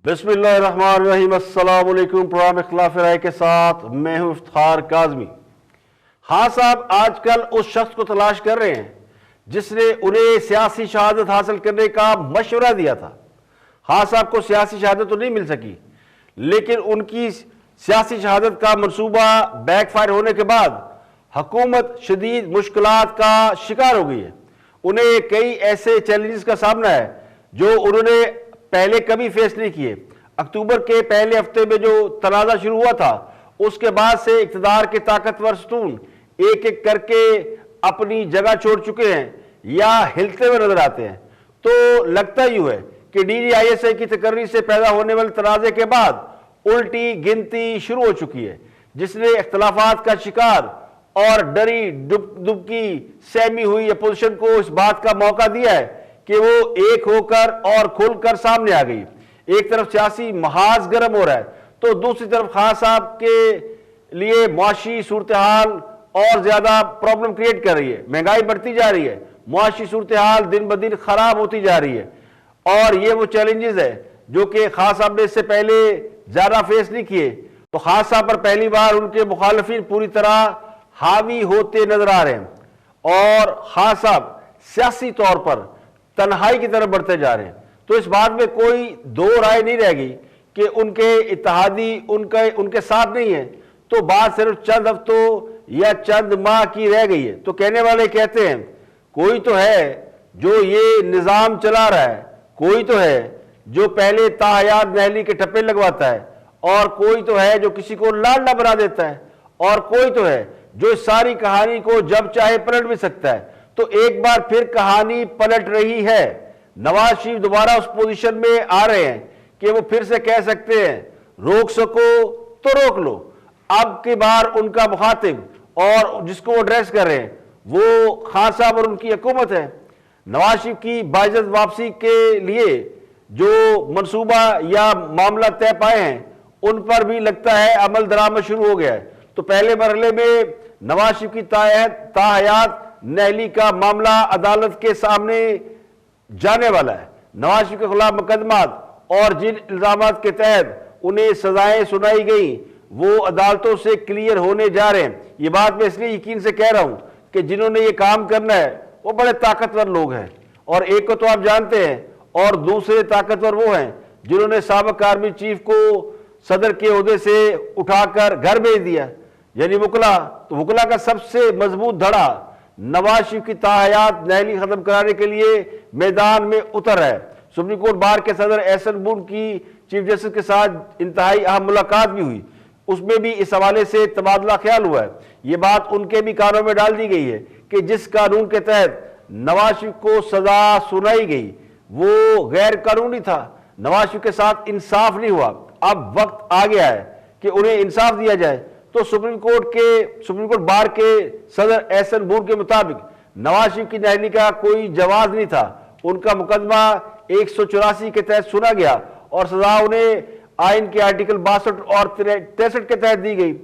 बिस्मिल्लाहिर्रहमानिर्रहीम। अस्सलाम वालेकुम। प्रोग्राम इख्तिलाफ राय के साथ मैं हूं इफ्तिखार काज़मी। हाँ साहब, आजकल उस शख्स को तलाश कर रहे हैं जिसने उन्हें सियासी शहादत हासिल करने का मशवरा दिया था। हाँ साहब को सियासी शहादत तो नहीं मिल सकी, लेकिन उनकी सियासी शहादत का मंसूबा बैकफायर होने के बाद हुकूमत शदीद मुश्किलात का शिकार हो गई है। उन्हें कई ऐसे चैलेंजेस का सामना है जो उन्होंने पहले कभी फेस नहीं किए। अक्टूबर के पहले हफ्ते में जो तनाज़ा शुरू हुआ था, उसके बाद से इक़्तिदार के ताकतवर सतून एक एक करके अपनी जगह छोड़ चुके हैं या हिलते हुए नजर आते हैं। तो लगता यूं है कि DDISI की तकर्री से पैदा होने वाले तनाज़े के बाद उल्टी गिनती शुरू हो चुकी है, जिसने इख्तलाफात का शिकार और डरी दुबकी सहमी हुई अपोजिशन को इस बात का मौका दिया है कि वो एक होकर और खुलकर सामने आ गई। एक तरफ सियासी महाज गर्म हो रहा है, तो दूसरी तरफ खान साहब के लिए मुआशी सूरत हाल और ज्यादा प्रॉब्लम क्रिएट कर रही है। महंगाई बढ़ती जा रही है, मुआशी सूरत हाल दिन ब दिन खराब होती जा रही है, और ये वो चैलेंजेस है जो कि खान साहब ने इससे पहले ज्यादा फेस नहीं किए। तो खान साहब पर पहली बार उनके मुखालिफिन पूरी तरह हावी होते नजर आ रहे हैं, और खान साहब सियासी तौर पर तन्हाई की तरफ बढ़ते जा रहे हैं। तो इस बात में कोई दो राय नहीं रह गई कि उनके इत्तेहादी उनके साथ नहीं है। तो बात सिर्फ चंद हफ्तों या चंद माह की रह गई है। तो कहने वाले कहते हैं कोई तो है जो ये निजाम चला रहा है, कोई तो है जो पहले ताहयात नहली के टप्पे लगवाता है, और कोई तो है जो किसी को लाडला बना देता है, और कोई तो है जो इस सारी कहानी को जब चाहे पलट भी सकता है। तो एक बार फिर कहानी पलट रही है। नवाज शरीफ दोबारा उस पोजीशन में आ रहे हैं कि वो फिर से कह सकते हैं रोक सको तो रोक लो। अब की बार उनका मुखातिब और जिसको वो एड्रेस कर रहे हैं वो खान साहब और उनकी हुकूमत है। नवाज शरीफ की बाइज्जत वापसी के लिए जो मंसूबा या मामला तय पाए हैं, उन पर भी लगता है अमल दरामद शुरू हो गया है। तो पहले मरहले में नवाज शरीफ की ताहयात नहली का मामला अदालत के सामने जाने वाला है। नवाज शरीफ के खिलाफ मुकदमात और जिन इल्जामात के तहत उन्हें सजाएं सुनाई गई वो अदालतों से क्लियर होने जा रहे हैं। ये बात मैं इसलिए यकीन से कह रहा हूं कि जिन्होंने ये काम करना है वो बड़े ताकतवर लोग हैं, और एक को तो आप जानते हैं, और दूसरे ताकतवर वो हैं जिन्होंने साबिक आर्मी चीफ को सदर के ओहदे से उठाकर घर भेज दिया, यानी वकला। तो वकला का सबसे मजबूत धड़ा नवाज शरीफ की ताहयात नहली खत्म कराने के लिए मैदान में उतर है। सुप्रीम कोर्ट बार के सदर एहसन बुन की चीफ जस्टिस के साथ इंतहाई अहम मुलाकात भी हुई, उसमें भी इस हवाले से तबादला ख्याल हुआ है। ये बात उनके भी कानों में डाल दी गई है कि जिस कानून के तहत नवाज शरीफ को सजा सुनाई गई वो गैर कानूनी था। नवाज शरीफ के साथ इंसाफ नहीं हुआ। अब वक्त आ गया है कि उन्हें इंसाफ दिया जाए। तो सुप्रीम कोर्ट बार के सदर एहसन बुन के मुताबिक नवाज शरीफ की नहली का कोई जवाब नहीं था। उनका मुकदमा 184 के तहत सुना गया और सजा उन्हें आइन के आर्टिकल 62 और 63 के तहत दी गई।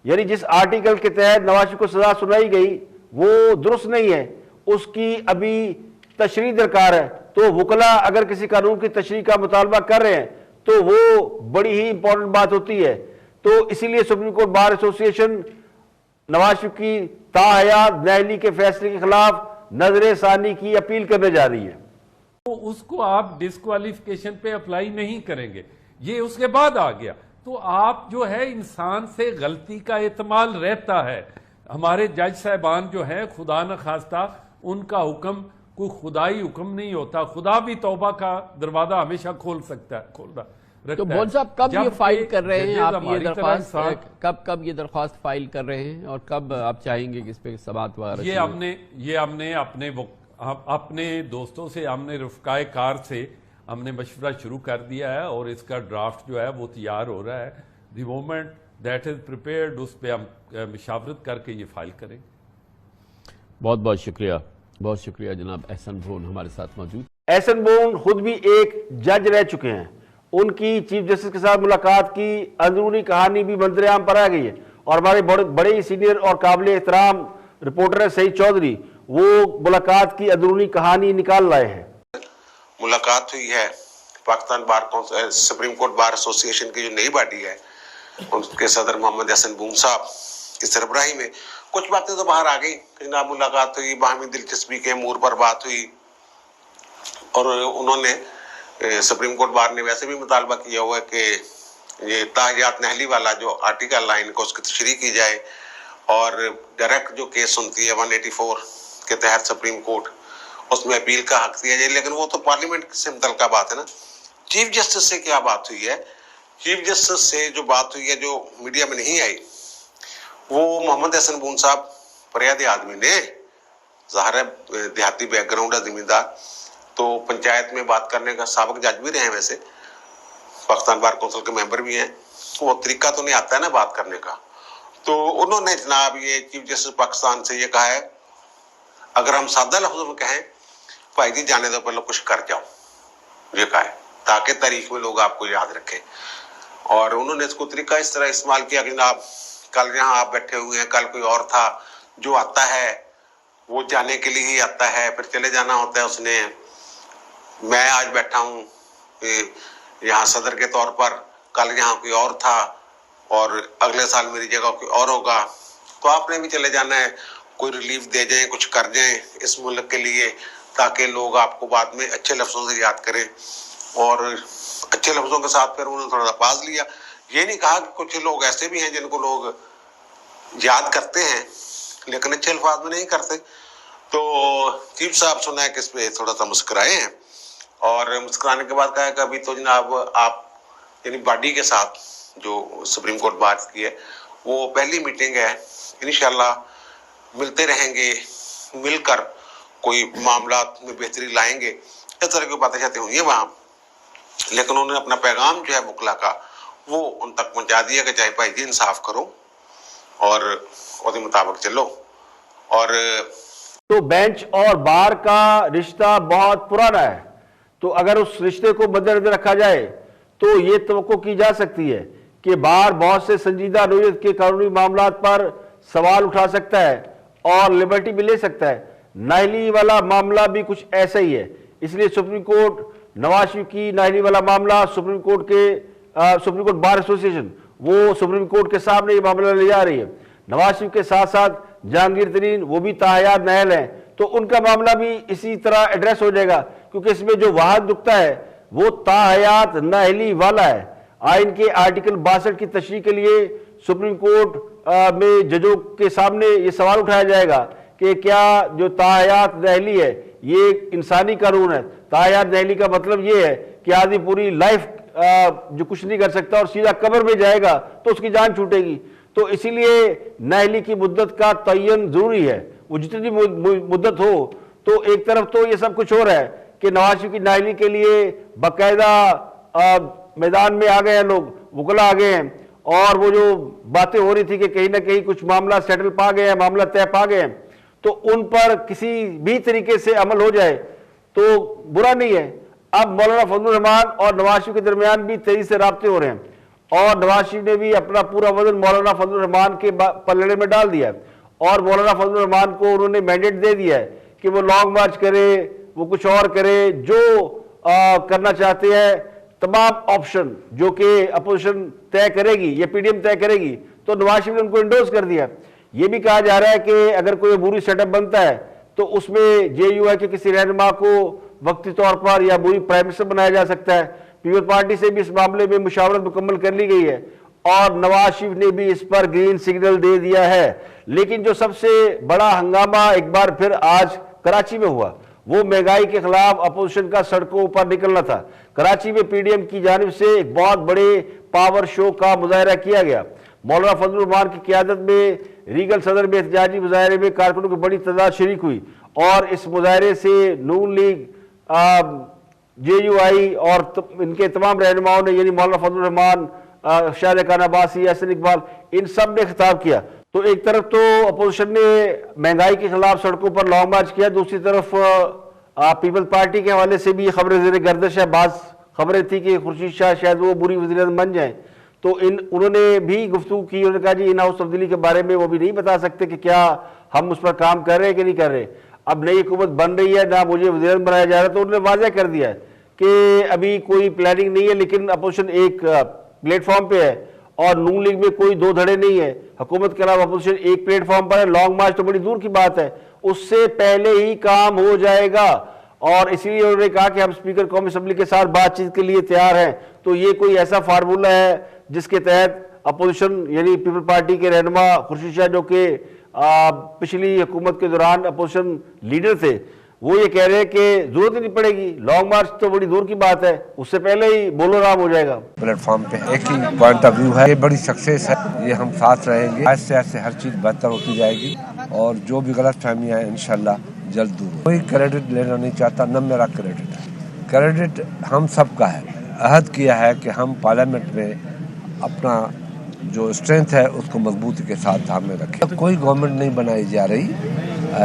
यानी जिस आर्टिकल के तहत नवाज शरीफ को सजा सुनाई गई वो दुरुस्त नहीं है, उसकी अभी तशरीह दरकार है। तो वकला अगर किसी कानून की तशरीह का मुतालबा कर रहे हैं तो वो बड़ी ही इंपॉर्टेंट बात होती है। तो इसीलिए supreme court bar association Nawaz Sharif की ताहयात नहली के फैसले के खिलाफ नजर सानी की अपील करने जा रही है। तो उसको आप डिस्क्वालिफिकेशन पे अप्लाई नहीं करेंगे, ये उसके बाद आ गया। तो आप जो है इंसान से गलती का एहतमाल रहता है। हमारे जज साहबान जो है खुदा न खास्ता उनका हुक्म कोई खुदाई हुक्म नहीं होता। खुदा भी तौबा का दरवाजा हमेशा खोल सकता है, खोलता। तो बोल साहब कब ये फाइल कर रहे हैं आप, ये दरख्वास्त कब ये दरख्वास्त फाइल कर रहे हैं, और कब आप चाहेंगे कि इस पे समाअत वगैरह? ये हमने अपने दोस्तों से, हमने रफ़काए कार से हमने मशवरा शुरू कर दिया है, और इसका ड्राफ्ट जो है वो तैयार हो रहा है। The moment that is prepared उस पर हम मशावरत करके ये फाइल करेंगे। बहुत बहुत शुक्रिया, बहुत शुक्रिया जनाब एहसन बुन हमारे साथ मौजूद। एहसन बुन खुद भी एक जज रह चुके हैं। उनकी चीफ जस्टिस के साथ मुलाकात की अंदरूनी कहानी भी मंजर-ए-आम पर आ गई है, और हमारे बड़े ही सीनियर और काबिल एहतराम रिपोर्टर है सईद चौधरी, वो मुलाकात की अंदरूनी कहानी निकाल लाए हैं। मुलाकात हुई है Pakistan bar council, supreme court bar association की जो नई बॉडी है, उनके सदर मोहम्मद हसन बूम साहब की सरबराही में कुछ बातें तो बाहर आ गई। जनाब मुलाकात हुई, बाहमी दिलचस्पी के अमूर पर बात हुई, और उन्होंने सुप्रीम कोर्ट बार ने वैसे भी मुतालबा किया हुआ है कि ये ताहियात नहली वाला जो आर्टिकल लाइन को उसकी तशरीह की जाए, और डायरेक्ट जो केस सुनती है 184 के तहत सुप्रीम कोर्ट, उसमें अपील का हक दिया जाए। लेकिन वो तो पार्लियामेंट से मुतल्लिका बात है ना। चीफ जस्टिस से क्या बात हुई है? चीफ जस्टिस से जो बात हुई है, जो मीडिया में नहीं आई, वो मोहम्मद हसन बूम साहब फरियादी आदमी ने, ज़ाहिर है देहाती बैकग्राउंड है, जिम्मेदार, तो पंचायत में बात करने का साबिक जज भी रहे हैं, वैसे पाकिस्तान बार काउंसिल के मेंबर भी हैं, वो तरीका तो नहीं आता है ना बात करने का। तो उन्होंने जनाब ये चीफ जस्टिस पाकिस्तान से ये कहा है, अगर हम सादा लफ्जों में कहें, भाई जी जाने दो, पहले कुछ कर जाओ, ये कहा है, ताकि तारीख में लोग आपको याद रखें। और उन्होंने इसको तरीका इस तरह इस्तेमाल किया कि जनाब कल यहाँ आप बैठे हुए हैं, कल कोई और था, जो आता है वो जाने के लिए ही आता है, फिर चले जाना होता है उसने। मैं आज बैठा हूँ यहाँ सदर के तौर पर, कल यहाँ कोई और था, और अगले साल मेरी जगह कोई और होगा, तो आपने भी चले जाना है, कोई रिलीफ दे जाएं, कुछ कर जाएं इस मुल्क के लिए, ताकि लोग आपको बाद में अच्छे लफ्जों से याद करें। और अच्छे लफ्जों के साथ फिर उन्होंने थोड़ा पास लिया। ये नहीं कहा कि कुछ लोग ऐसे भी हैं जिनको लोग याद करते हैं लेकिन अच्छे अल्फाज में नहीं करते। तो चीफ साहब सुना है कि इस पे थोड़ा सा मुस्कुराए हैं, और मुस्कुराने के बाद कहा है कि अभी तो जनाब आप यानी बॉडी के साथ जो सुप्रीम कोर्ट बात की है, वो पहली मीटिंग है, इंशाल्लाह मिलते रहेंगे, मिलकर कोई मामला में बेहतरी लाएंगे। इस तरह की बातें शातें हुई हैं वहाँ, लेकिन उन्होंने अपना पैगाम जो है मुकला का वो उन तक पहुँचा दिया कि चाहे भाई जी इंसाफ करो और उसके मुताबिक चलो। और तो बेंच और बार का रिश्ता बहुत पुराना है, तो अगर उस रिश्ते को मद्देनजर रखा जाए तो ये तवक्को की जा सकती है कि बार बहुत से संजीदा नौयत के कानूनी मामलात पर सवाल उठा सकता है और लिबर्टी भी ले सकता है। नाहली वाला मामला भी कुछ ऐसा ही है, इसलिए सुप्रीम कोर्ट नवाज शरीफ की नाहली वाला मामला सुप्रीम कोर्ट बार एसोसिएशन वो सुप्रीम कोर्ट के सामने ये मामला ले जा रही है। नवाज शरीफ के साथ साथ जहांगीर तरीन वो भी ताहयात नाहल हैं, तो उनका मामला भी इसी तरह एड्रेस हो जाएगा, क्योंकि इसमें जो वाहद नुक्ता है वो ताहयात नाहली वाला है। आइन के आर्टिकल 62 की तशरीह के लिए सुप्रीम कोर्ट में जजों के सामने ये सवाल उठाया जाएगा कि क्या जो ताहयात नाहली है ये इंसानी कानून है। ताहयात नाहली का मतलब ये है कि आदमी पूरी लाइफ जो कुछ नहीं कर सकता और सीधा कब्र में जाएगा तो उसकी जान छूटेगी। तो इसीलिए नाहली की मुद्दत का तयन जरूरी है, वो जितनी मुद्दत हो। तो एक तरफ तो ये सब कुछ हो रहा है कि नवाज शरीफ की नाहली के लिए बाकायदा मैदान में आ गए हैं लोग, वकला आ गए हैं, और वो जो बातें हो रही थी कि कहीं ना कहीं कुछ मामला सेटल पा गए हैं, मामला तय पा गए हैं, तो उन पर किसी भी तरीके से अमल हो जाए तो बुरा नहीं है। अब मौलाना फजलुर रहमान और नवाज शरीफ के दरमियान भी तेजी से राब्ते हो रहे हैं, और नवाज शरीफ ने भी अपना पूरा वजन मौलाना फजलुर रहमान के पलड़े में डाल दिया है, और मौलाना फजलुर रहमान को उन्होंने मैंडेट दे दिया है कि वो लॉन्ग मार्च करे, वो कुछ और करे, जो करना चाहते हैं। तमाम ऑप्शन जो कि अपोजिशन तय करेगी, ये पीडीएम तय करेगी, तो नवाज शरीफ ने उनको इंडोर्स कर दिया। ये भी कहा जा रहा है कि अगर कोई अबूरी सेटअप बनता है तो उसमें जेयूआई के किसी रहनुमा को वक्ती तौर पर या अबूरी प्राइम मिनिस्टर बनाया जा सकता है। पीपल्स पार्टी से भी इस मामले में मुशावरत मुकम्मल कर ली गई है, और नवाज शरीफ ने भी इस पर ग्रीन सिग्नल दे दिया है। लेकिन जो सबसे बड़ा हंगामा एक बार फिर आज कराची में हुआ, वो महंगाई के खिलाफ अपोजिशन का सड़कों पर निकलना था। कराची में पीडीएम की जानिब से एक बहुत बड़े पावर शो का मुजाहरा किया गया। मौलाना फजलुर रहमान की क़यादत में रीगल सदर में एहतजाजी मुजाहरे में कारकुनों की बड़ी तादाद शरीक हुई, और इस मुजाहरे से नून लीग, जेयूआई और इनके तमाम रहनुमाओं ने, यानी मौलाना फजलुर रहमान, शाह खान अब्बासी, हसन इकबाल, इन सब ने खिताब किया। तो एक तरफ तो अपोजिशन ने महंगाई के खिलाफ सड़कों पर लॉन्ग मार्च किया, दूसरी तरफ पीपल्स पार्टी के हवाले से भी खबरें ज़ेर गर्दिश है। बाज़ खबरें थी कि खुर्शीद शाह शायद वो बुरी वज़ीर-ए-आज़म बन जाएं, तो उन्होंने भी गुफ्तगू की। उन्होंने कहा जी इन हाउस तब्दीली के बारे में वो भी नहीं बता सकते कि क्या हम उस पर काम कर रहे हैं कि नहीं कर रहे। अब नई हुकूमत बन रही है, ना मुझे वज़ीर-ए-आज़म बनाया जा रहा है, तो उन्होंने वाज़ेह कर दिया है कि अभी कोई प्लानिंग नहीं है, लेकिन अपोजिशन एक प्लेटफॉर्म पे है और नून लीग में कोई दो धड़े नहीं है, हुकूमत के अलावा अपोजिशन एक प्लेटफॉर्म पर है, लॉन्ग मार्च तो बड़ी दूर की बात है, उससे पहले ही काम हो जाएगा। और इसीलिए उन्होंने कहा कि हम स्पीकर कौमी असेंबली के साथ बातचीत के लिए तैयार हैं। तो ये कोई ऐसा फार्मूला है जिसके तहत अपोजिशन यानी पीपल पार्टी के रहनुमा खुर्शीद शाह, जो कि पिछली हुकूमत के दौरान अपोजिशन लीडर थे, वो ये कह रहे हैं कि जरूरत ही नहीं पड़ेगी, लॉन्ग मार्च तो बड़ी दूर की बात है, उससे पहले ही बोलो राम हो जाएगा। प्लेटफॉर्म पे एक ही पॉइंट ऑफ व्यू है, ये बड़ी सक्सेस है, ये हम साथ रहेंगे, ऐसे ऐसे हर चीज बेहतर होती जाएगी और जो भी गलत फहमियाँ है इंशाल्लाह जल्द दूर हो। कोई क्रेडिट लेना नहीं चाहता, न मेरा क्रेडिट है, क्रेडिट हम सबका है। अहद किया है कि हम पार्लियामेंट में अपना जो स्ट्रेंथ है उसको मजबूती के साथ हमें रखें। कोई गवर्नमेंट नहीं बनाई जा रही,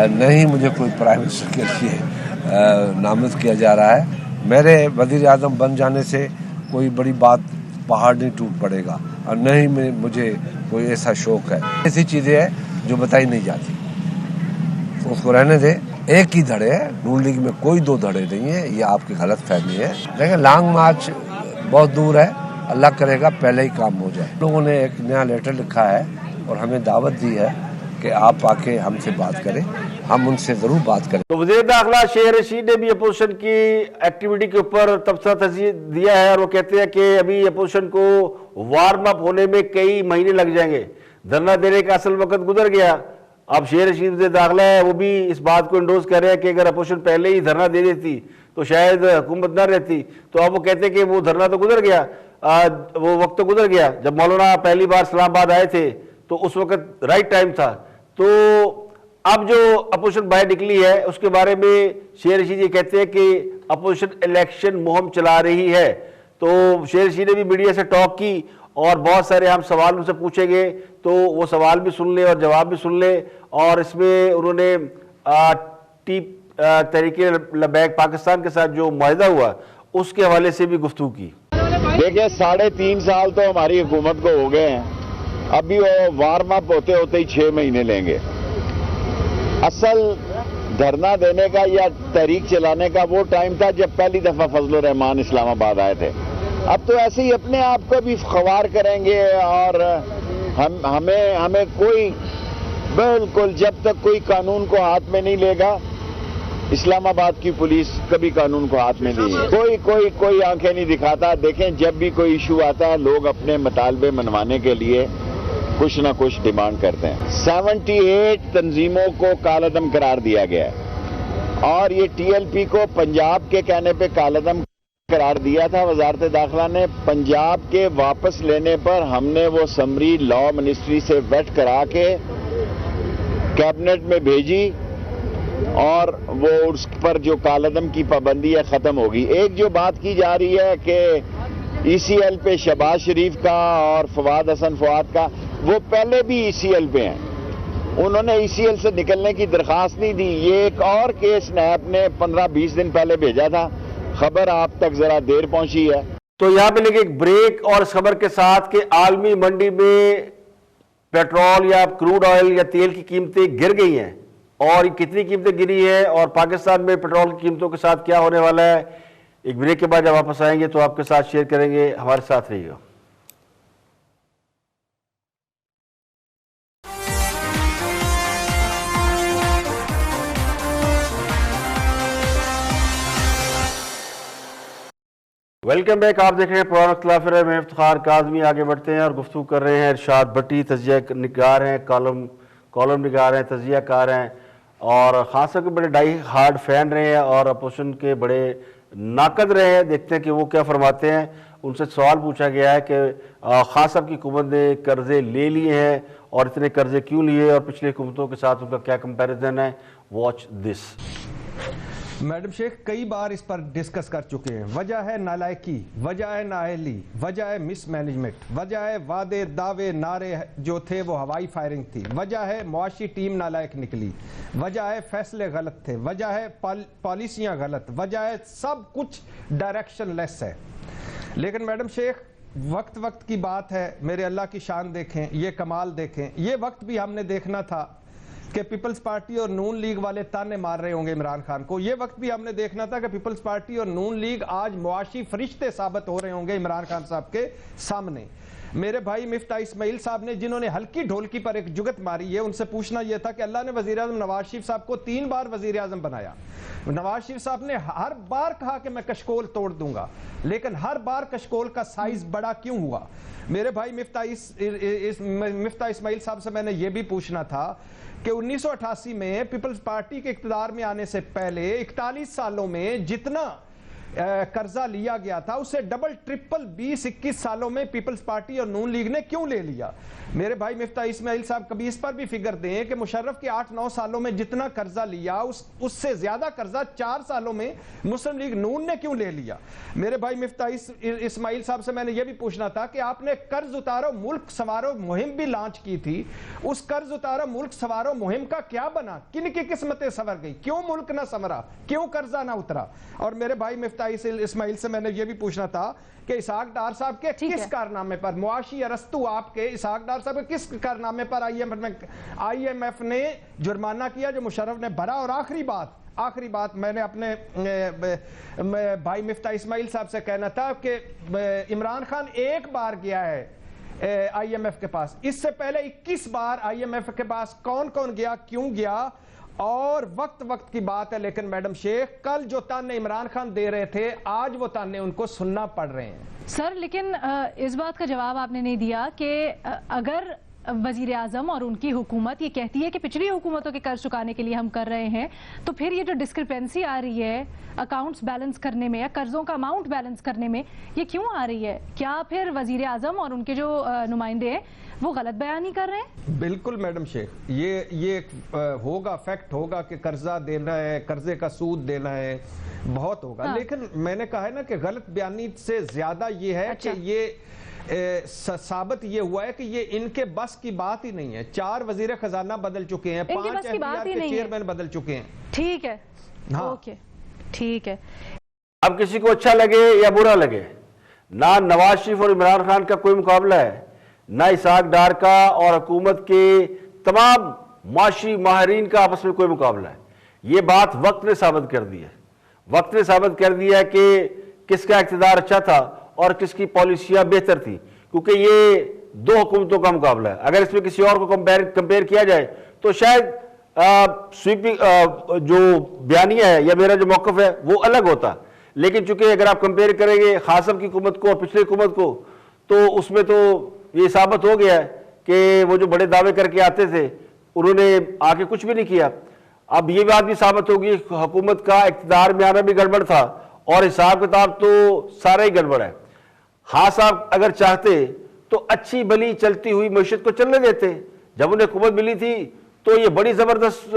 नहीं मुझे कोई प्राइम मिनिस्टर के लिए नामज़द किया जा रहा है। मेरे वज़ीर आज़म बन जाने से कोई बड़ी बात पहाड़ नहीं टूट पड़ेगा और न ही मुझे कोई ऐसा शौक है। ऐसी चीज़ें हैं जो बताई नहीं जाती, तो उसको रहने दे। एक ही धड़े है, नून लीग में कोई दो धड़े नहीं है, ये आपकी गलत फहमी है। देखिए लॉन्ग मार्च बहुत दूर है, अल्लाह करेगा पहले ही काम हो जाए। लोगों ने एक नया लेटर लिखा है और हमें दावत दी है कि आप आके हमसे बात करें, हम उनसे जरूर बात करें। तो वज़ीर दाखिला शेर रशीद ने भी अपोजिशन की एक्टिविटी के ऊपर तबसरा दिया है और वो कहते हैं कि अभी अपोजिशन को वार्म अप होने में कई महीने लग जाएंगे, धरना देने का असल वक्त गुजर गया। अब शेर रशीद वज़ीर दाखिला है, वो भी इस बात को इंडोज कर रहे हैं कि अगर अपोजिशन पहले ही धरना दे देती तो शायद हुकूमत न रहती। तो अब वो कहते हैं कि वो धरना तो गुजर गया, वो वक्त तो गुजर गया। जब मौलाना पहली बार इस्लामाबाद आए थे तो उस वक्त राइट टाइम था। तो अब जो अपोजिशन बाहर निकली है उसके बारे में शेर रशीद ये कहते हैं कि अपोजिशन इलेक्शन मुहिम चला रही है। तो शेर रशीद ने भी मीडिया से टॉक की और बहुत सारे हम सवाल उनसे पूछेंगे, तो वो सवाल भी सुन ले और जवाब भी सुन ले। और इसमें उन्होंने तहरीके लबैक पाकिस्तान के साथ जो मुआहिदा हुआ उसके हवाले से भी गुफ्तगू की। देखिए 3.5 साल तो हमारी हुकूमत को हो गए हैं, अभी वो वार्म अप होते होते ही 6 महीने लेंगे। असल धरना देने का या तहरीक चलाने का वो टाइम था जब पहली दफा फजल रहमान इस्लामाबाद आए थे। अब तो ऐसे ही अपने आप को भी ख्वार करेंगे और हमें कोई बिल्कुल जब तक कोई कानून को हाथ में नहीं लेगा, इस्लामाबाद की पुलिस कभी कानून को हाथ में नहीं है, कोई आंखें नहीं दिखाता। देखें जब भी कोई इशू आता है लोग अपने मुतालबे मनवाने के लिए कुछ ना कुछ डिमांड करते हैं। 78 तंजीमों को कालअदम करार दिया गया है और ये TLP को पंजाब के कहने पे कालअदम करार दिया था वजारत दाखिला ने। पंजाब के वापस लेने पर हमने वो समरी लॉ मिनिस्ट्री से वेट करा के कैबिनेट में भेजी और वो उस पर जो कालअदम की पाबंदी है खत्म होगी। एक जो बात की जा रही है कि ECL पे शहबाज शरीफ का और फवाद हसन फवाद का, वो पहले भी ECL पे हैं, उन्होंने ECL से निकलने की दरखास्त नहीं दी। ये एक और केस नैब ने 15-20 दिन पहले भेजा था, खबर आप तक जरा देर पहुंची है। तो यहाँ पे लेके एक ब्रेक और इस खबर के साथ कि आलमी मंडी में पेट्रोल या क्रूड ऑयल या तेल की कीमतें गिर गई हैं और कितनी कीमतें गिरी है और पाकिस्तान में पेट्रोल की कीमतों के साथ क्या होने वाला है, एक ब्रेक के बाद जब वापस आएंगे तो आपके साथ शेयर करेंगे। हमारे साथ रहिएगा। वेलकम बैक, आप देख रहे हैं पुराना खिलाफ है, मैं इफ्तिखार काज़मी। आगे बढ़ते हैं और गुफ्तगू कर रहे हैं इरशाद भट्टी, तजिया निगार हैं, कॉलम निगार हैं, तजियाकार हैं और खान साहब के बड़े डाई हार्ड फैन रहे हैं और अपोजिशन के बड़े नाकद रहे हैं। देखते हैं कि वो क्या फरमाते हैं। उनसे सवाल पूछा गया है कि खान साहब की हुकूमत ने कर्जे ले लिए हैं और इतने कर्जे क्यों लिए और पिछली हुकूमतों के साथ उनका क्या कंपैरिजन है। Watch this. मैडम शेख कई बार इस पर डिस्कस कर चुके हैं। वजह है नालायकी, वजह है नाअहली, वजह है मिसमैनेजमेंट, वजह है वादे दावे नारे जो थे वो हवाई फायरिंग थी, वजह है मुआशी टीम नालायक निकली, वजह है फैसले गलत थे, वजह है पॉलिसियां गलत, वजह है सब कुछ डायरेक्शन लेस है। लेकिन मैडम शेख वक्त वक्त की बात है, मेरे अल्लाह की शान देखें, ये कमाल देखें। ये वक्त भी हमने देखना था कि पीपल्स पार्टी और नून लीग वाले ताने मार रहे होंगे इमरान खान को। ये वक्त भी हमने देखना था कि पीपल्स पार्टी और नून लीग आज मुआशी फरिश्ते साबित हो रहे होंगे इमरान खान साहब के सामने। मेरे भाई मिफ्ता इस्माइल साहब ने जिन्होंने हल्की ढोलकी पर एक जुगत मारी है, उनसे पूछना यह था कि अल्लाह ने वज़ीर-ए-आज़म नवाज शरीफ साहब को 3 बार वज़ीर-ए-आज़म बनाया। नवाज शरीफ साहब ने हर बार कहा कि मैं कशकोल तोड़ दूंगा, लेकिन हर बार कशकोल का साइज बड़ा क्यों हुआ? मेरे भाई मिफ्ता इस्माइल साहब से मैंने यह भी पूछना था कि 1988 में पीपल्स पार्टी के इक़्तिदार में आने से पहले 41 सालों में जितना कर्जा लिया गया था उसे डबल ट्रिपल 20-21 सालों में पीपल्स पार्टी और नून लीग ने क्यों ले लिया? मेरे भाई मिफ्ता इस्माइल साहब कभी इस पर भी फिगर दें कि मुशर्रफ के 8-9 सालों में जितना कर्जा लिया उससे ज्यादा कर्जा 4 सालों में मुस्लिम लीग नून ने क्यों ले लिया? मेरे भाई मिफ्ता इस्माइल साहब से मैंने यह भी पूछना था कि आपने कर्ज उतारो मुल्क संवारो मुहिम भी लॉन्च की थी, उस कर्ज उतारो मुल्क संवारो मुहिम का क्या बना? किन की किस्मतें संवर गई? क्यों मुल्क ना संवरा? क्यों कर्जा ना उतरा? और मेरे भाई मिफ्ता इस्माइल से मैंने यह भी पूछना था कि इसहाक डार साहब के किस कारनामे पर, मुआशी अरस्तु आपके इसहाक डार साहब के किस कारनामे पर आईएमएफ ने जुर्माना किया जो मुशर्रफ ने भरा? और आखिरी बात मैंने अपने भाई मिफ्ता इस्माइल साहब से कहना था कि इमरान खान एक बार गया है आईएमएफ के पास, इससे पहले 21 बार आईएमएफ के पास कौन कौन गया, क्यों गया? और वक्त की बात है, लेकिन मैडम शेख कल जो ताने इमरान खान दे रहे थे आज वो ताने उनको सुनना पड़ रहे हैं। सर लेकिन इस बात का जवाब आपने नहीं दिया कि अगर वजीर आजम और उनकी हुकूमत ये कहती है कि पिछली हुकूमतों के कर्ज चुकाने के लिए हम कर रहे हैं, तो फिर ये जो डिस्क्रिपेंसी आ रही है अकाउंट्स बैलेंस करने में या कर्जों का अमाउंट बैलेंस करने में, ये क्यों आ रही है? क्या फिर वजीर आजम और उनके जो नुमाइंदे हैं वो गलत बयानी कर रहे हैं? बिल्कुल मैडम शेख, ये होगा, फैक्ट होगा कि कर्जा देना है, कर्जे का सूद देना है, बहुत होगा। हाँ। लेकिन मैंने कहा है ना कि गलत बयानी से ज्यादा ये है कि ये साबित ये हुआ है कि ये इनके बस की बात ही नहीं है। 4 वजीर खजाना बदल चुके हैं, 5 एफबीआई के चेयरमैन बदल चुके हैं। ठीक है, हाँ। ओके ठीक है। अब किसी को अच्छा लगे या बुरा लगे, ना नवाज शरीफ और इमरान खान का कोई मुकाबला है, ना इसहाक डार का और हुकूमत के तमाम माशी माहरीन का आपस में कोई मुकाबला है। ये बात वक्त ने साबित कर दी है। वक्त ने साबित कर दिया है कि किसका इक़्तिदार अच्छा था और किसकी पॉलिसियां बेहतर थी, क्योंकि ये 2 हुकूमतों का मुकाबला है। अगर इसमें किसी और को कंपेयर किया जाए तो शायद स्वीपिंग जो बयानिया है या मेरा जो मौक़िफ़ है वो अलग होता, लेकिन चूंकि अगर आप कंपेयर करेंगे खासम की हुकूमत को और पिछली हुकूमत को, तो उसमें तो ये साबित हो गया है कि वो जो बड़े दावे करके आते थे उन्होंने आके कुछ भी नहीं किया। अब ये बात भी साबित होगी हुकूमत का इक़्तिदार में आना भी गड़बड़ था और हिसाब किताब तो सारा ही गड़बड़ है। हाँ साहब अगर चाहते तो अच्छी भली चलती हुई मईशत को चलने देते। जब उन्हें हुकूमत मिली थी तो ये बड़ी ज़बरदस्त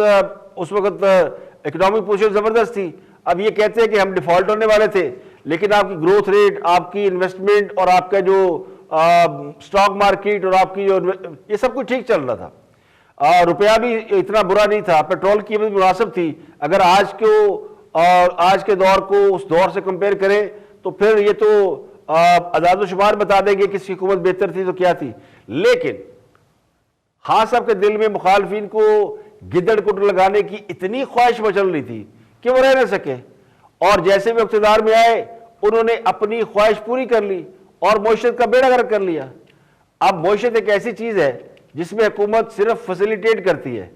उस वक्त इकोनॉमिक पोजीशन ज़बरदस्त थी। अब ये कहते हैं कि हम डिफॉल्ट होने वाले थे, लेकिन आपकी ग्रोथ रेट, आपकी इन्वेस्टमेंट और आपका जो स्टॉक मार्केट और आपकी जो ये सब कुछ ठीक चल रहा था। रुपया भी इतना बुरा नहीं था, पेट्रोल की कीमत मुनासिब थी। अगर आज के दौर को उस दौर से कंपेयर करें तो फिर ये तो अदाद शुमार बता देंगे किसकी हुकूमत बेहतर थी तो क्या थी। लेकिन हाँ साहब के दिल में मुखालफिन को गिदड़ कुट लगाने की इतनी ख्वाहिश मचल रही थी कि वो रह न सके, और जैसे भी इक़्तिदार में आए उन्होंने अपनी ख्वाहिश पूरी कर ली और मईशत का बेड़ा गर्क कर लिया। अब मईशत एक ऐसी चीज है जिसमें हुकूमत सिर्फ फैसिलिटेट करती है,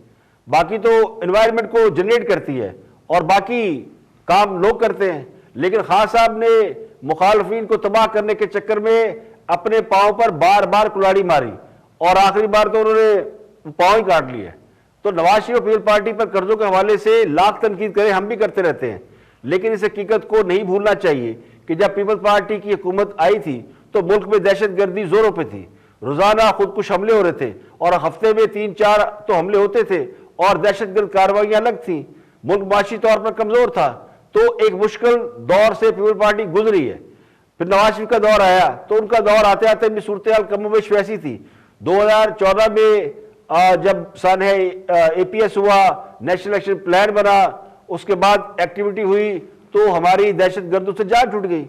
बाकी तो एनवायरनमेंट को जनरेट करती है और बाकी काम लोग करते हैं। लेकिन खान साहब ने मुखालफिन को तबाह करने के चक्कर में अपने पांव पर बार बार कुल्हाड़ी मारी और आखिरी बार तो उन्होंने पांव ही काट लिए। तो नवाज शरीफ पीपल्स पार्टी पर कर्जों के हवाले से लाख तनकीद करें, हम भी करते रहते हैं, लेकिन इस हकीकत को नहीं भूलना चाहिए कि जब पीपल्स पार्टी की हुकूमत आई थी तो मुल्क में दहशत गर्दी जोरों पर थी। रोजाना खुदकुश हमले हो रहे थे और हफ्ते में 3-4 तो हमले होते थे और दहशतगर्द कार्रवाइयां अलग थी। मुल्क माशी तौर पर कमजोर था, तो एक मुश्किल दौर से पीपल्स पार्टी गुजरी है। फिर नवाज शरीफ का दौर आया तो उनका दौर आते आते भी सूरत हाल कमोबेश वैसी थी। 2014 में जब सन है APS हुआ, नेशनल एक्शन प्लान बना, उसके बाद एक्टिविटी हुई तो हमारी दहशत गर्दों से जान छूट गई।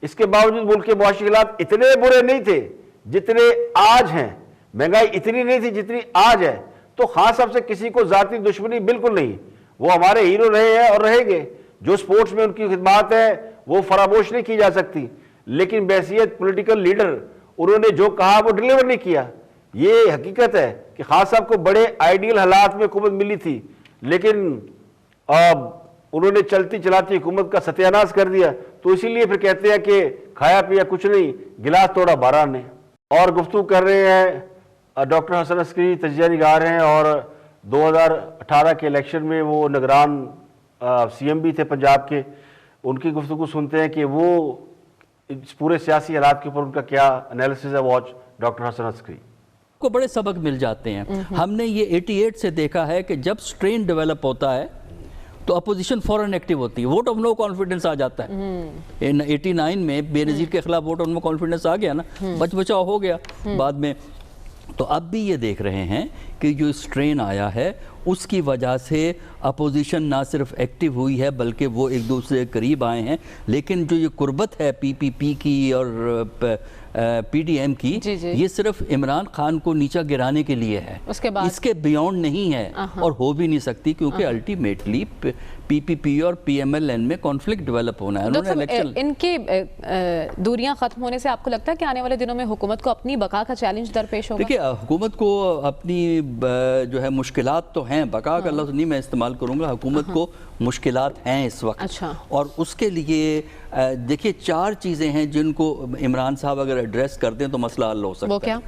इसके बावजूद मुल्क के मुआशी हालात इतने बुरे नहीं थे जितने आज हैं, महंगाई इतनी नहीं थी जितनी आज है। तो खान साहब से किसी को जाती दुश्मनी बिल्कुल नहीं, वो हमारे हीरो रहे हैं और रहेंगे। जो स्पोर्ट्स में उनकी खिदमत है वो फरामोश नहीं की जा सकती, लेकिन बैसियत पॉलिटिकल लीडर उन्होंने जो कहा वो डिलीवर नहीं किया। ये हकीकत है कि खान साहब को बड़े आइडियल हालात में हुकूमत मिली थी, लेकिन उन्होंने चलती चलाती हुकूमत का सत्यानाश कर दिया। तो इसीलिए फिर कहते हैं कि खाया पिया कुछ नहीं, गिलास तोड़ा 12 ने। और गुफ्तगू कर रहे हैं डॉक्टर हसन अस्करी, तजिया निगार हैं, और 2018 के इलेक्शन में वो निगरान CM भी थे पंजाब के। उनकी गुफ्तगू सुनते हैं कि वो इस पूरे सियासी हालात के ऊपर उनका क्या एनालिसिस है। वॉच डॉक्टर हसन अस्करी को बड़े सबक मिल जाते हैं। हमने ये 88 से देखा है कि जब स्ट्रेन डेवलप होता है तो अपोजिशन फौरन एक्टिव होती है, वोट ऑफ नो कॉन्फिडेंस आ जाता है। 89 में बेनज़ीर के खिलाफ वोट ऑफ नो कॉन्फिडेंस आ गया ना, बचाव हो गया बाद में। तो अब भी ये देख रहे हैं कि जो स्ट्रेन आया है उसकी वजह से अपोजिशन ना सिर्फ एक्टिव हुई है बल्कि वो एक दूसरे के करीब आए हैं। लेकिन जो ये कुर्बत है PPP की और PDM की, ये सिर्फ इमरान खान को नीचा गिराने के लिए है, उसके बाद इसके बियॉन्ड नहीं है और हो भी नहीं सकती, क्योंकि अल्टीमेटली PPP और PMLN में कॉन्फ्लिक्ट डेवलप होना है। उन्होंने इलेक्शन इनकी दूरियां खत्म होने से आपको लगता है कि आने वाले दिनों में हुकूमत को अपनी बका का चैलेंज दरपेश होगा? देखिए, हुकूमत को अपनी जो है मुश्किलात तो हैं, बका का लफ्ज़ नहीं मैं इस्तेमाल करूँगा, हुकूमत को मुश्किलात हैं इस वक्त। अच्छा। और उसके लिए देखिए 4 चीज़ें हैं जिनको इमरान साहब अगर एड्रेस करते हैं तो मसला हल हो सकता है। वो क्या?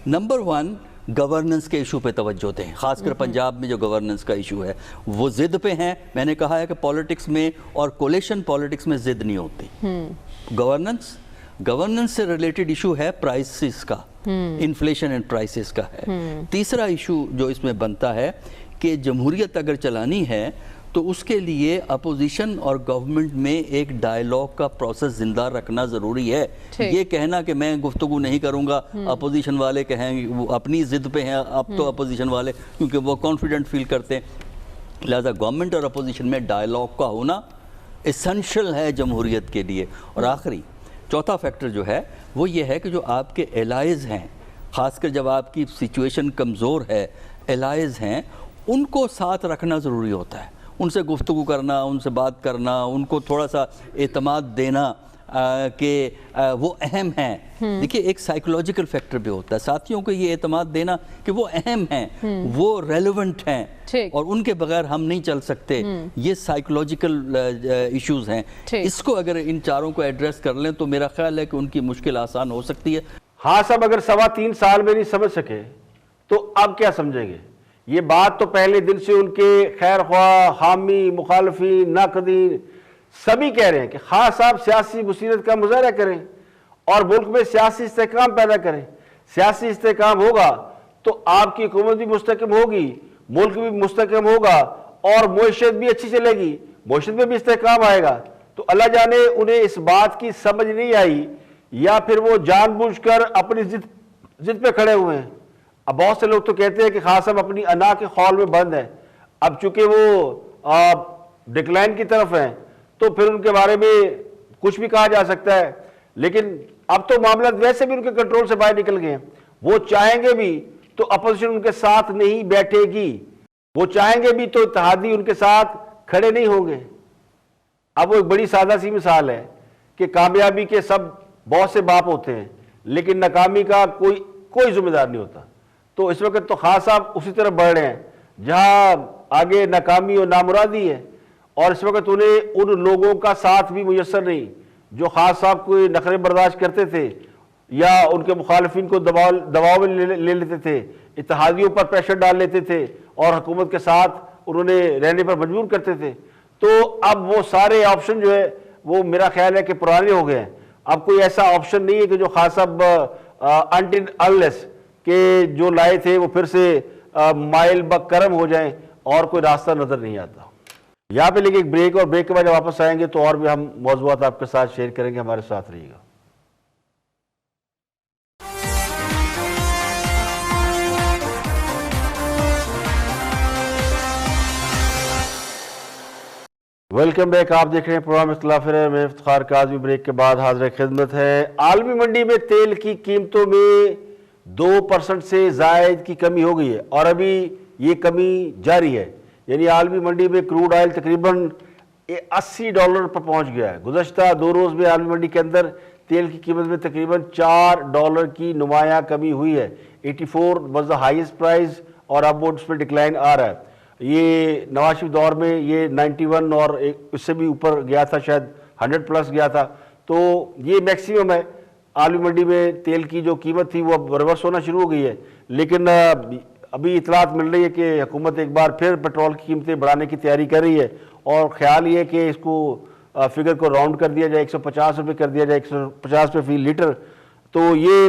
नंबर 1, गवर्नेंस के इशू पे तवज्जो दें। खासकर पंजाब में जो गवर्नेंस का इशू है वो ज़िद पे हैं। मैंने कहा है कि पॉलिटिक्स में और कोलेशन पॉलिटिक्स में ज़िद नहीं होती। गवर्नेंस से रिलेटेड इशू है प्राइसेस का, इन्फ्लेशन एंड प्राइसेस का है। तीसरा इशू जो इसमें बनता है कि जमहूरियत अगर चलानी है तो उसके लिए अपोजिशन और गवर्नमेंट में एक डायलॉग का प्रोसेस जिंदा रखना ज़रूरी है। ये कहना कि मैं गुफ्तगू नहीं करूँगा, अपोजिशन वाले कहेंगे, वो अपनी ज़िद पे हैं अब तो अपोजिशन वाले, क्योंकि वो कॉन्फिडेंट फील करते हैं। लिहाजा गवर्नमेंट और अपोजिशन में डायलॉग का होना एसेंशियल है जमहूरियत के लिए। और आखिरी चौथा फैक्टर जो है वो ये है कि जो आपके एलाइज हैं, ख़ासकर जब आपकी सिचुएशन कमज़ोर है, एलाइज हैं, उनको साथ रखना ज़रूरी होता है। उनसे गुफ्तगू करना, उनसे बात करना, उनको थोड़ा सा एतमाद देना कि वो अहम हैं। देखिए, एक साइकोलॉजिकल फैक्टर भी होता है, साथियों को ये एतमाद देना कि वो अहम हैं, वो रेलेवेंट हैं और उनके बगैर हम नहीं चल सकते। ये साइकोलॉजिकल इश्यूज हैं। इसको अगर इन चारों को एड्रेस कर लें तो मेरा ख्याल है कि उनकी मुश्किल आसान हो सकती है। हाँ साहब, अगर 3.25 साल में नहीं समझ सके तो अब क्या समझेंगे? ये बात तो पहले दिन से उनके खैर ख्वाह, हामी, मुखालफी, नाकदीन सभी कह रहे हैं कि खान साहब सियासी बसीरत का मुजाहरा करें और मुल्क में सियासी इस्तेहकाम पैदा करें। सियासी इस्तेहकाम होगा तो आपकी हुकूमत भी मुस्तकम होगी, मुल्क भी मुस्तकम होगा और मुईशत भी अच्छी चलेगी, मुईशत में भी इस्तेहकाम आएगा। तो अल्लाह जाने उन्हें इस बात की समझ नहीं आई या फिर वो जानबूझकर अपनी जिद पे खड़े हुए हैं। अब बहुत से लोग तो कहते हैं कि खान साहब अपनी अना के खौल में बंद है। अब चूंकि वो डिक्लाइन की तरफ हैं तो फिर उनके बारे में कुछ भी कहा जा सकता है, लेकिन अब तो मामला वैसे भी उनके कंट्रोल से बाहर निकल गए हैं। वो चाहेंगे भी तो अपोजिशन उनके साथ नहीं बैठेगी, वो चाहेंगे भी तो इत्तेहादी उनके साथ खड़े नहीं होंगे। अब वो एक बड़ी सादा सी मिसाल है कि कामयाबी के सब बहुत से बाप होते हैं लेकिन नाकामी का कोई जिम्मेदार नहीं होता। तो इस वक्त तो खान साहब उसी तरफ बढ़ रहे हैं जहां आगे नाकामी और नामुरादी है, और इस वक्त उन्हें उन लोगों का साथ भी मुयसर नहीं जो खान साहब को नखरे बर्दाश्त करते थे या उनके मुखालिफिन को दबाव में ले लेते थे, इत्तेहादियों पर प्रेशर डाल लेते थे और हुकूमत के साथ उन्होंने रहने पर मजबूर करते थे। तो अब वो सारे ऑप्शन जो है वो मेरा ख्याल है कि पुराने हो गए हैं। अब कोई ऐसा ऑप्शन नहीं है कि जो खान साहब अनटिल अनलेस के जो लाए थे वो फिर से माइल बकरम हो जाएं और कोई रास्ता नजर नहीं आता। यहाँ पे लेके एक ब्रेक, और ब्रेक के बाद वापस आएंगे तो और भी हम मौजूद आपके साथ शेयर करेंगे। हमारे साथ रहिएगा। Welcome back. आप देख रहे हैं प्रोग्राम इख्तिलाफ राय में इफ्तिखार काज़मी। ब्रेक के बाद हाजिर खिदमत है। आलमी मंडी में तेल की कीमतों में 2% से जायद की कमी हो गई है और अभी ये कमी जारी है। यानी आलमी मंडी में क्रूड ऑयल तकरीबन $80 पर पहुंच गया है। गुज़श्ता 2 रोज़ में आलमी मंडी के अंदर तेल की कीमत में तकरीबन $4 की नुमाया कमी हुई है। 84 वाज द हाईएस्ट प्राइस और अब उसमें डिक्लाइन आ रहा है। ये नवाज शरीफ दौर में ये 91 और उससे भी ऊपर गया था, शायद 100 प्लस गया था। तो ये मैक्सिमम है। आलमी मंडी में तेल की जो कीमत थी वो अब रिवर्स होना शुरू हो गई है। लेकिन अभी इतलात मिल रही है कि हुकूमत एक बार फिर पेट्रोल की कीमतें बढ़ाने की तैयारी कर रही है और ख्याल ये है कि इसको फिगर को राउंड कर दिया जाए, 150 रुपये कर दिया जाए, 150 रुपये फी लीटर। तो ये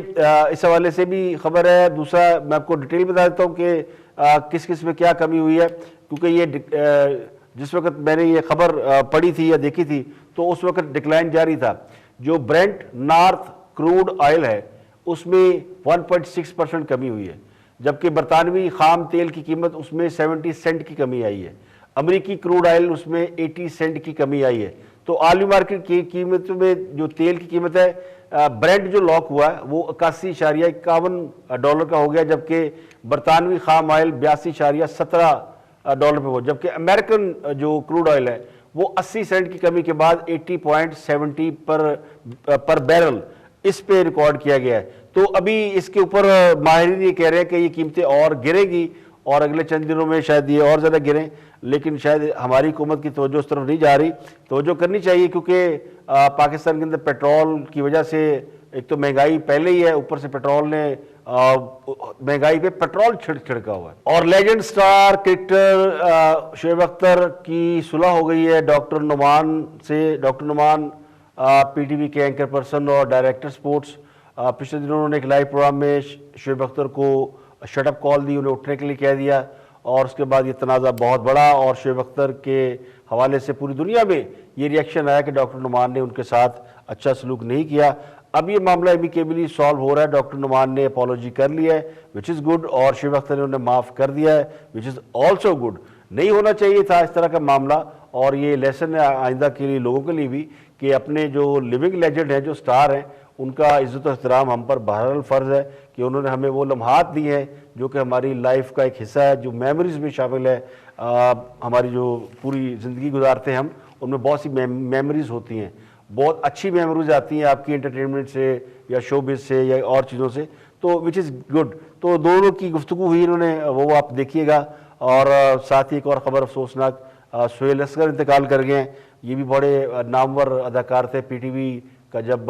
इस हवाले से भी खबर है। दूसरा मैं आपको डिटेल बता देता हूँ कि किस किस में क्या कमी हुई है, क्योंकि ये जिस वक्त मैंने ये खबर पढ़ी थी या देखी थी तो उस वक्त डिक्लाइन जारी था। जो ब्रेंट नॉर्थ क्रूड ऑयल है उसमें 1.6% कमी हुई है, जबकि बरतानवी खाम तेल की कीमत उसमें 70 सेंट की कमी आई है। अमेरिकी क्रूड ऑयल उसमें 80 सेंट की कमी आई है। तो आलमी मार्केट की कीमत में जो तेल की कीमत है, ब्रेंट जो लॉक हुआ है वो $81.51 का हो गया, जबकि बरतानवी खाम ऑयल $82.17 पे हो, जबकि अमेरिकन जो क्रूड ऑयल है वो 80 सेंट की कमी के बाद 80.70 पर बैरल इस पे रिकॉर्ड किया गया है। तो अभी इसके ऊपर माहिरीन ये कह रहे हैं कि ये कीमतें और गिरेगी और अगले चंद दिनों में शायद ये और ज़्यादा गिरें, लेकिन शायद हमारी हुकूमत की तवज्जो उस तरफ नहीं जा रही। तवज्जो करनी चाहिए, क्योंकि पाकिस्तान के अंदर पेट्रोल की वजह से एक तो महंगाई पहले ही है, ऊपर से पेट्रोल ने महंगाई पे पेट्रोल छिड़का हुआ है। और legend star cricketer Shoaib Akhtar की सुलह हो गई है डॉक्टर नुमान से। डॉक्टर नुमान पीटीवी के एंकर पर्सन और डायरेक्टर स्पोर्ट्स, पिछले दिनों उन्होंने एक लाइव प्रोग्राम में शोएब अख्तर को शटअप कॉल दी, उन्हें उठने के लिए कह दिया और उसके बाद ये तनाज़ा बहुत बड़ा और शोएब अख्तर के हवाले से पूरी दुनिया में ये रिएक्शन आया कि डॉक्टर नुमान ने उनके साथ अच्छा सलूक नहीं किया। अब ये मामला एमिकेबली सॉल्व हो रहा है। डॉक्टर नुमान ने अपॉलॉजी कर लिया है, विच इज़ गुड, और शोएब अख्तर ने उन्हें माफ़ कर दिया है, विच इज़ ऑल्सो गुड। नहीं होना चाहिए था इस तरह का मामला, और ये लेसन है आइंदा के लिए लोगों के लिए भी कि अपने जो लिविंग लेजेंड हैं, जो स्टार हैं, उनका इज़्ज़त और एहतराम हम पर बहरहाल फ़र्ज़ है कि उन्होंने हमें वो लम्हात दी हैं जो कि हमारी लाइफ का एक हिस्सा है, जो मेमोरीज़ में शामिल है। हमारी जो पूरी ज़िंदगी गुजारते हैं हम, उनमें बहुत सी मेमोरीज़ होती हैं, बहुत अच्छी मेमोरीज आती हैं आपकी एंटरटेनमेंट से या शोबिज़ से या और चीज़ों से, तो विच इज़ गुड। तो दोनों की गुफ्तगू हुई इन्होंने, वो आप देखिएगा। और साथ ही एक और ख़बर अफसोसनाक, सोहेल असगर इंतकाल कर गए हैं। ये भी बड़े नामवर अदाकार थे। पीटीवी का जब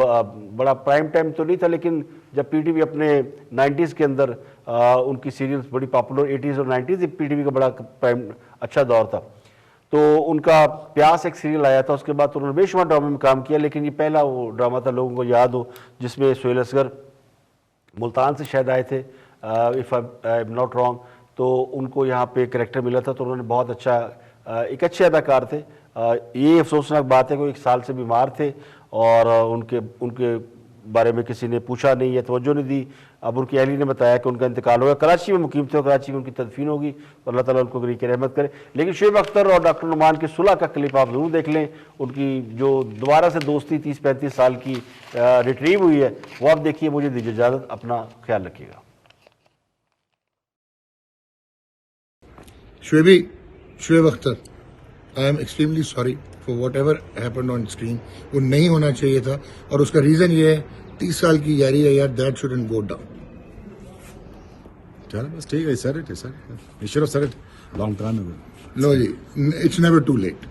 बड़ा प्राइम टाइम तो नहीं था, लेकिन जब पीटीवी अपने 90s के अंदर उनकी सीरियल्स बड़ी पॉपुलर, 80s और 90s पीटीवी का बड़ा प्राइम अच्छा दौर था। तो उनका प्यास एक सीरियल आया था, उसके बाद तो उन्होंने बेशुमार ड्रामे में काम किया, लेकिन ये पहला वो ड्रामा था, लोगों को याद हो, जिसमें सोहेल असगर मुल्तान से शायद आए थे, if I am not wrong. तो उनको यहाँ पे कैरेक्टर मिला था, तो उन्होंने बहुत अच्छा, एक अच्छे अदाकार थे। ये अफसोसनाक बात है कि 1 साल से बीमार थे और उनके बारे में किसी ने पूछा नहीं या तवज्जो नहीं दी। अब उनकी अहली ने बताया कि उनका इंतकाल होगा। कराची में मुकीम थे और कराची में उनकी तदफीन होगी, तो अल्लाह ताला उनको गरीब की रहमत करे। लेकिन शोएब अख्तर और डॉक्टर नुमान की सुलह का क्लिप आप ज़रूर देख लें। उनकी जो दोबारा से दोस्ती 30-35 साल की रिट्रीव हुई है, वो आप देखिए। मुझे दीजिए इजाज़त, अपना ख्याल रखिएगा। Shoaib Akhtar, I am extremely sorry for what ever happened on screen. वो नहीं होना चाहिए था, और उसका रीजन ये है 30 साल की यारी है यार, दैट शुडंट गो डाउन। चलो बस ठीक है, sir it, sir you should have said it long time ago. No ji, it's never too late.